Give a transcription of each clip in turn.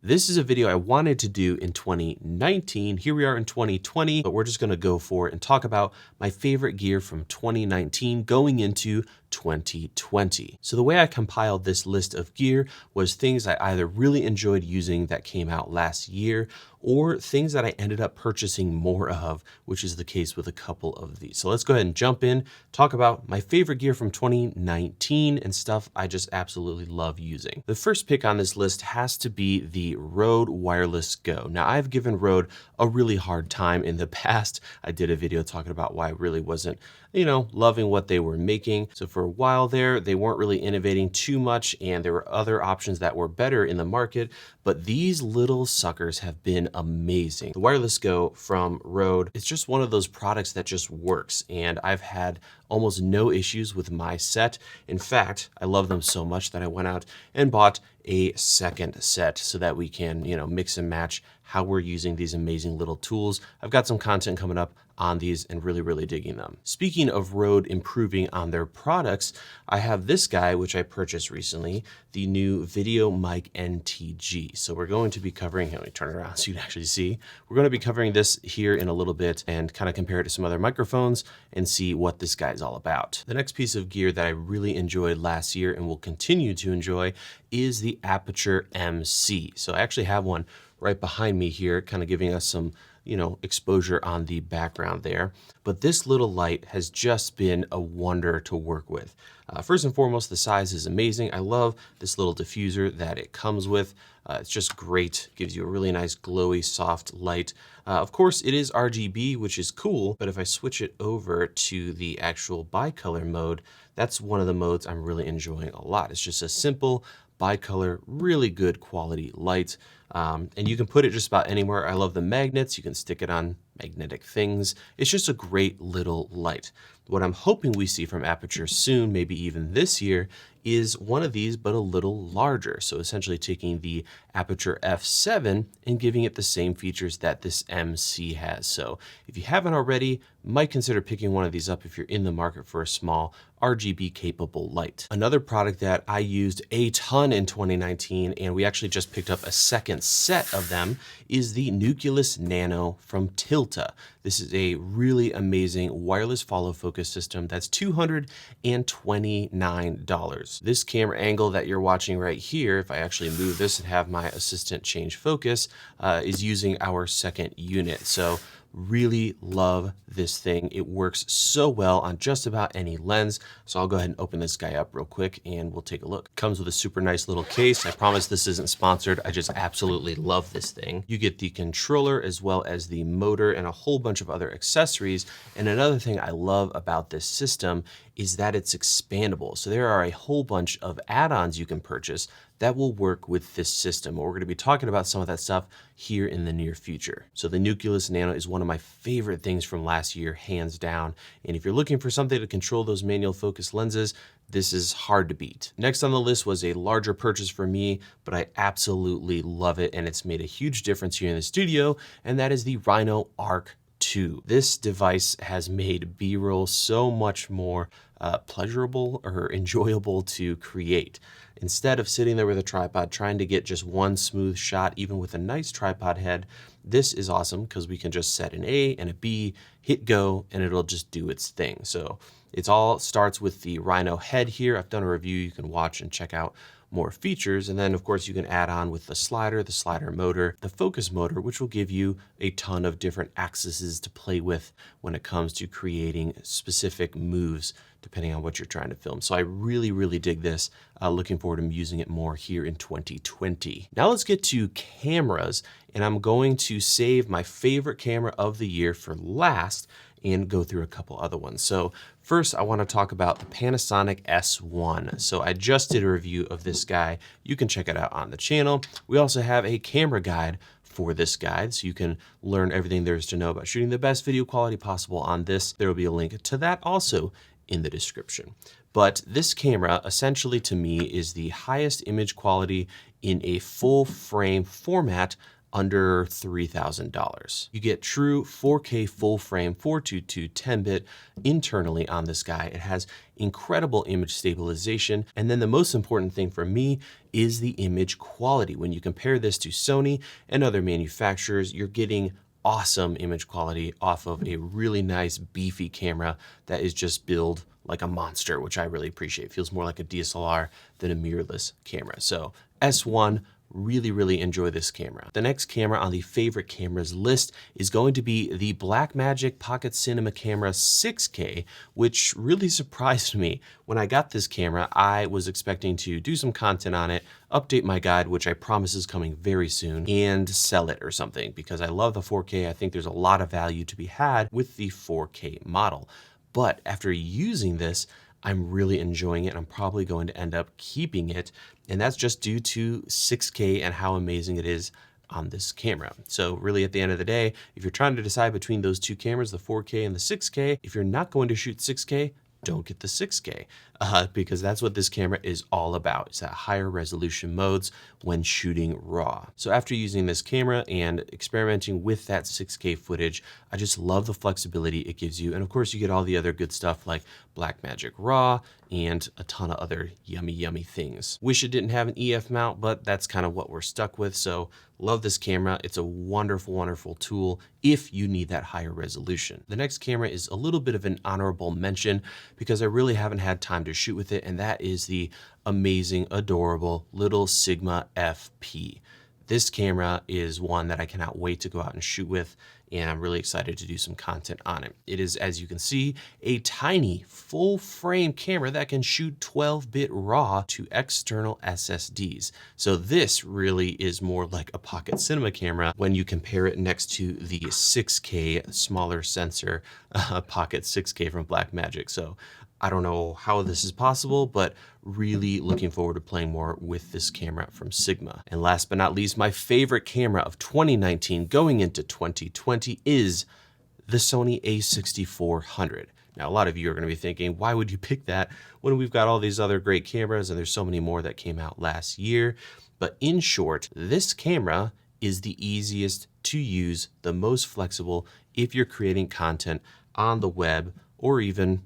This is a video I wanted to do in 2019. Here we are in 2020, but we're just gonna go for it and talk about my favorite gear from 2019 going into 2020. So the way I compiled this list of gear was things I either really enjoyed using that came out last year or things that I ended up purchasing more of, which is the case with a couple of these. So let's go ahead and jump in, talk about my favorite gear from 2019 and stuff I just absolutely love using. The first pick on this list has to be the Rode Wireless Go. Now I've given Rode a really hard time in the past. I did a video talking about why I really wasn't, loving what they were making. So for a while there, they weren't really innovating too much and there were other options that were better in the market, but these little suckers have been amazing. The Wireless Go from Rode, it's just one of those products that just works, and I've had almost no issues with my set. In fact, I love them so much that I went out and bought a second set so that we can, mix and match how we're using these amazing little tools. I've got some content coming up on these and really digging them. Speaking of Rode improving on their products, I have this guy, which I purchased recently, the new Video Mic NTG. So we're going to be covering, let me turn it around so you can actually see. We're going to be covering this here in a little bit and kind of compare it to some other microphones and see what this guy's all about. The next piece of gear that I really enjoyed last year and will continue to enjoy is the Aputure Emcee. So I actually have one right behind me here, kind of giving us some exposure on the background there. But this little light has just been a wonder to work with. First and foremost, the size is amazing. I love this little diffuser that it comes with. It's just great. Gives you a really nice glowy, soft light. Of course, it is RGB, which is cool, but if I switch it over to the actual bicolor mode, that's one of the modes I'm really enjoying a lot. It's just a simple bicolor, really good quality light. And you can put it just about anywhere. I love the magnets. You can stick it on magnetic things. It's just a great little light. What I'm hoping we see from Aputure soon, maybe even this year, is one of these, but a little larger. So essentially taking the Aputure F7 and giving it the same features that this MC has. So if you haven't already, might consider picking one of these up if you're in the market for a small RGB capable light. Another product that I used a ton in 2019, and we actually just picked up a second set of them, is the Nucleus Nano from Tilta. This is a really amazing wireless follow focus system that's $229. This camera angle that you're watching right here, if I actually move this and have my assistant change focus, is using our second unit. So really love this thing. It works so well on just about any lens. So I'll go ahead and open this guy up real quick and we'll take a look. Comes with a super nice little case. I promise this isn't sponsored. I just absolutely love this thing. You get the controller as well as the motor and a whole bunch of other accessories. And another thing I love about this system is that it's expandable. So there are a whole bunch of add-ons you can purchase that will work with this system. We're going to be talking about some of that stuff here in the near future. So the Nucleus Nano is one of my favorite things from last year, hands down. And if you're looking for something to control those manual focus lenses, this is hard to beat. Next on the list was a larger purchase for me, but I absolutely love it. And it's made a huge difference here in the studio. And that is the Rhino Ark 2. This device has made B-roll so much more pleasurable or enjoyable to create. Instead of sitting there with a tripod trying to get just one smooth shot, even with a nice tripod head, this is awesome because we can just set an A and a B, hit go, and it'll just do its thing. So it all starts with the Rhino head here. I've done a review you can watch and check out more features. And then of course you can add on with the slider motor, the focus motor, which will give you a ton of different axes to play with when it comes to creating specific moves depending on what you're trying to film. So I really dig this. Looking forward to using it more here in 2020. Now let's get to cameras, and I'm going to save my favorite camera of the year for last and go through a couple other ones. So first I want to talk about the Panasonic S1. So I just did a review of this guy. You can check it out on the channel. We also have a camera guide for this guide, so you can learn everything there is to know about shooting the best video quality possible on this. There will be a link to that also in the description. But this camera essentially to me is the highest image quality in a full frame format under $3,000. You get true 4K full frame 422 10-bit internally on this guy. It has incredible image stabilization. And then the most important thing for me is the image quality. When you compare this to Sony and other manufacturers, you're getting awesome image quality off of a really nice beefy camera that is just built like a monster, which I really appreciate. It feels more like a DSLR than a mirrorless camera. So S1, really enjoy this camera. The next camera on the favorite cameras list is going to be the Blackmagic Pocket Cinema Camera 6K, which really surprised me. When I got this camera, I was expecting to do some content on it, update my guide, which I promise is coming very soon, and sell it or something, because I love the 4K. I think there's a lot of value to be had with the 4K model. But after using this, I'm really enjoying it. I'm probably going to end up keeping it. And that's just due to 6K and how amazing it is on this camera. So really at the end of the day, if you're trying to decide between those two cameras, the 4K and the 6K, if you're not going to shoot 6K, don't get the 6K because that's what this camera is all about. It's that higher resolution modes when shooting RAW. So after using this camera and experimenting with that 6K footage, I just love the flexibility it gives you. And of course you get all the other good stuff like Blackmagic RAW and a ton of other yummy things. Wish it didn't have an EF mount, but that's kind of what we're stuck with. So love this camera. It's a wonderful tool if you need that higher resolution. The next camera is a little bit of an honorable mention because I really haven't had time to shoot with it, and that is the amazing, adorable little Sigma FP. This camera is one that I cannot wait to go out and shoot with, and I'm really excited to do some content on it. It is, as you can see, a tiny full frame camera that can shoot 12-bit RAW to external SSDs. So this really is more like a pocket cinema camera when you compare it next to the 6K smaller sensor pocket 6K from Blackmagic. So I don't know how this is possible, but really looking forward to playing more with this camera from Sigma. And last but not least, my favorite camera of 2019 going into 2020 is the Sony A6400. Now, a lot of you are going to be thinking, why would you pick that when we've got all these other great cameras and there's so many more that came out last year? But in short, this camera is the easiest to use, the most flexible if you're creating content on the web or even,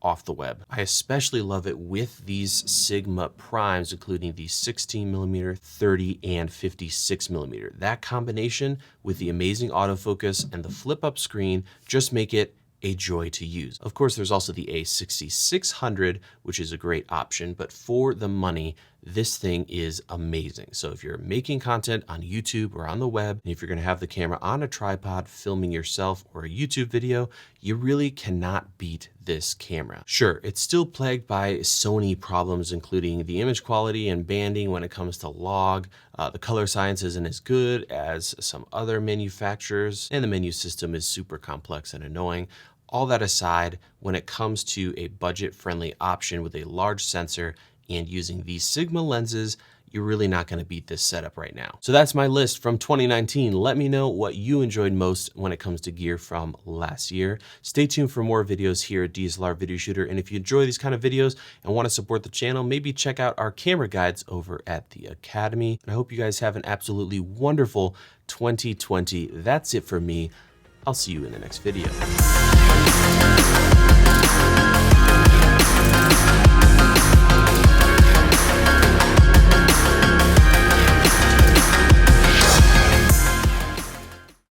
off the web. I especially love it with these Sigma primes, including the 16mm, 30 and 56mm. That combination with the amazing autofocus and the flip up screen just make it a joy to use. Of course, there's also the A6600, which is a great option, but for the money, this thing is amazing. So if you're making content on YouTube or on the web, and if you're gonna have the camera on a tripod filming yourself or a YouTube video, you really cannot beat this camera. Sure, it's still plagued by Sony problems, including the image quality and banding when it comes to log. The color science isn't as good as some other manufacturers, and the menu system is super complex and annoying. All that aside, when it comes to a budget-friendly option with a large sensor and using these Sigma lenses, you're really not going to beat this setup right now. So that's my list from 2019. Let me know what you enjoyed most when it comes to gear from last year. Stay tuned for more videos here at DSLR Video Shooter. And if you enjoy these kind of videos and want to support the channel, maybe check out our camera guides over at the Academy. And I hope you guys have an absolutely wonderful 2020. That's it for me. I'll see you in the next video.